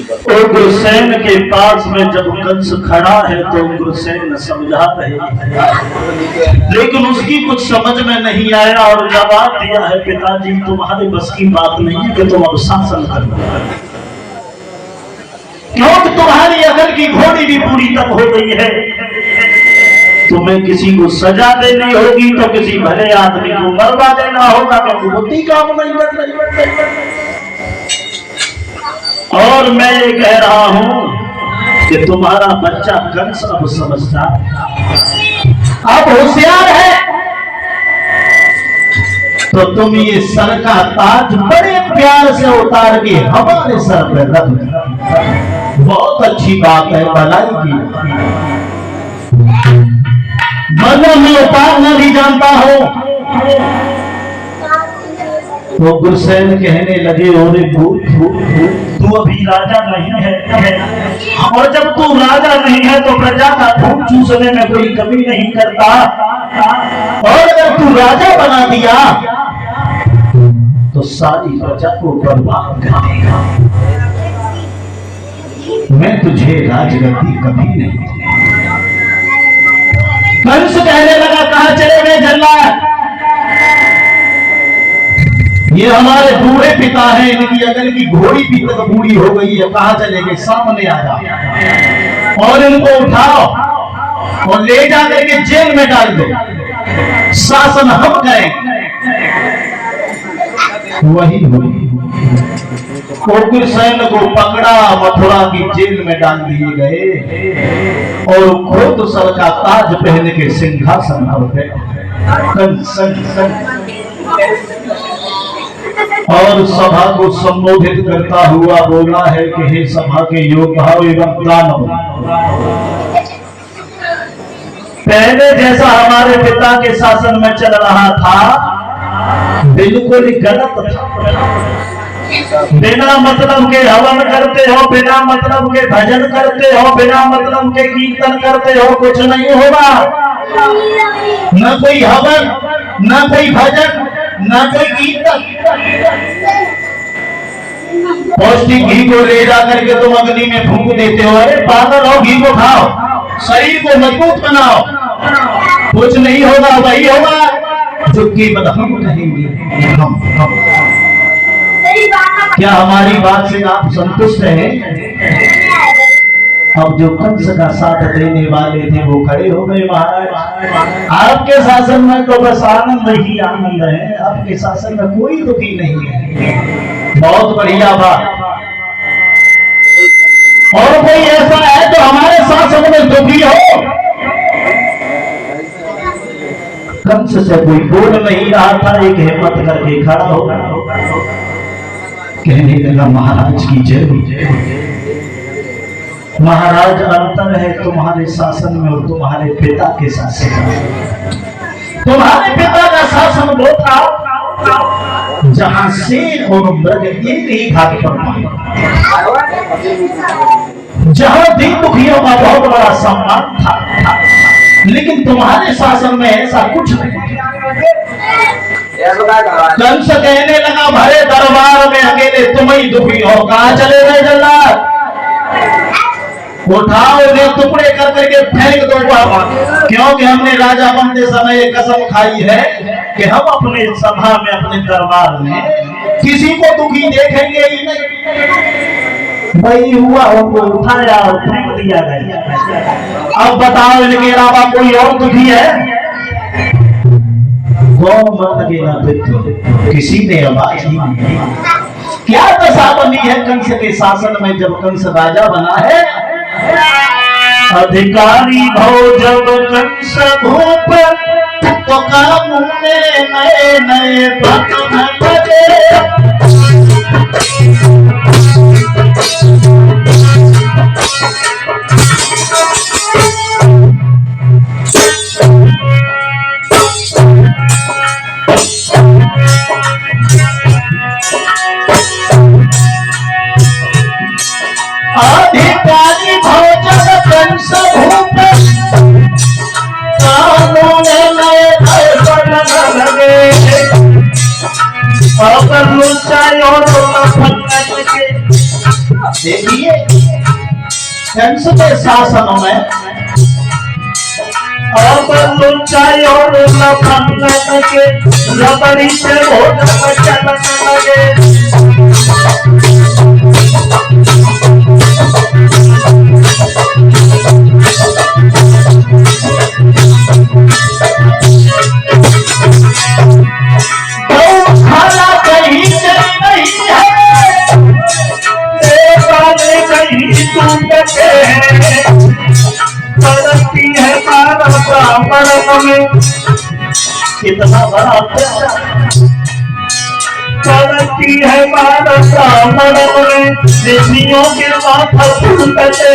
उग्रसेन के पास में जब कंस खड़ा है तो उग्रसेन समझा रहे, लेकिन उसकी कुछ समझ में नहीं आया और जवाब दिया है, पिताजी तुम्हारे बस की बात नहीं है कि तुम अब शासन करो, क्योंकि तुम्हारी अकल की घोड़ी भी पूरी तब हो गई है। तुम्हें किसी को सजा देनी होगी तो किसी भले आदमी को मरवा देना होगा, क्योंकि बुद्धि काम नहीं कर रही। और मैं ये कह रहा हूं कि तुम्हारा बच्चा कंस अब समझदार है, अब होशियार है, तो तुम ये सर का ताज बड़े प्यार से उतार के हमारे सर पे रख दो। बहुत अच्छी बात है, भलाई की। मतलब मैं उतारना भी जानता हूं। तो गुरसेन कहने लगे, ओरे भूत तू अभी राजा नहीं है, और जब तू राजा नहीं है तो प्रजा का खून चूसने में कोई कमी नहीं करता, और अगर तू राजा बना दिया तो सारी प्रजा को बर्बाद कर देगा। मैं तुझे राजगद्दी कभी नहीं। कंस कहने लगा, कहां चले गए जल्लाद? ये हमारे बूढ़े पिता हैं, इनकी अकल की घोड़ी भी तक बूढ़ी हो गई है, कहां चले गए? सामने आ जा और इनको उठाओ और ले जाकर के जेल में डाल दो, शासन हम करें। वही उग्रसेन को पकड़ा, मथुरा की जेल में डाल दिए गए और खुद सर का ताज पहन के सिंहासन पर बैठे और सभा को संबोधित करता हुआ बोला है कि हे सभा के योद्धाओं एवं दानव, पहले जैसा हमारे पिता के शासन में चल रहा था बिल्कुल गलत था। बिना मतलब के हवन करते हो, बिना मतलब के भजन करते हो, बिना मतलब के कीर्तन करते हो, कुछ नहीं होगा। न कोई हवन, न कोई भजन, न कोई कीर्तन। पौष्टिक घी को ले जाकर के तुम अग्नि में फूंक देते हो। अरे पागल हो, घी को खाओ, शरीर को मजबूत बनाओ, कुछ नहीं होगा। वही होगा जो केवल हम कहेंगे। हम क्या हमारी बात से आप संतुष्ट हैं? अब जो कंस का साथ देने वाले थे वो खड़े हो गए। महाराज, आपके शासन में तो बस आनंद ही आनंद है, आपके शासन में कोई दुखी नहीं है। बहुत बढ़िया बात। और कोई ऐसा है तो हमारे शासन में दुखी हो? कंस से कोई बोल नहीं रहा था, एक हिम्मत करके खड़ा हो कहने लगा, महाराज की जय हो, जय हो, जय। महाराज, अंतर है तुम्हारे शासन में और तुम्हारे पिता के शासन में। तुम्हारे पिता का शासन वो था जहां शेर और मृग एक ही घाट पर पाए, जहां दीन दुखियों का बहुत बड़ा सम्मान था। लेकिन तुम्हारे शासन में ऐसा कुछ नहीं। कंस कहने लगा, भरे दरबार में अकेले तुम ही दुखी हो, कहां चले गए जल्लाद? उठाओ, उन्हें टुकड़े कर करके फेंक दो, क्योंकि हमने राजा बनते समय कसम खाई है कि हम अपने सभा में, अपने दरबार में किसी को दुखी देखेंगे ही नहीं। वही हुआ, उनको उठाया और फेंक दिया गया। अब बताओ, इनके अलावा कोई और दुखी है? किसी ने आवाज नहीं। क्या दशा बनी है कंस के शासन में जब कंस राजा बना है? अधिकारी भव जब कंस भूप, तो कानून में नए नए बदन लगे। अधिकारी भोजन कंस भूप, कानून नए नए बदन लगे। अगर लुचाई और लगे देखिए कंस के शासन में अब लुचाई और लफंगन के रबड़ी से भोजन चलन लगे। कितना बड़ा अत्याचार करती है मानव ब्राह्मण में ऋषियों के माथा फूटते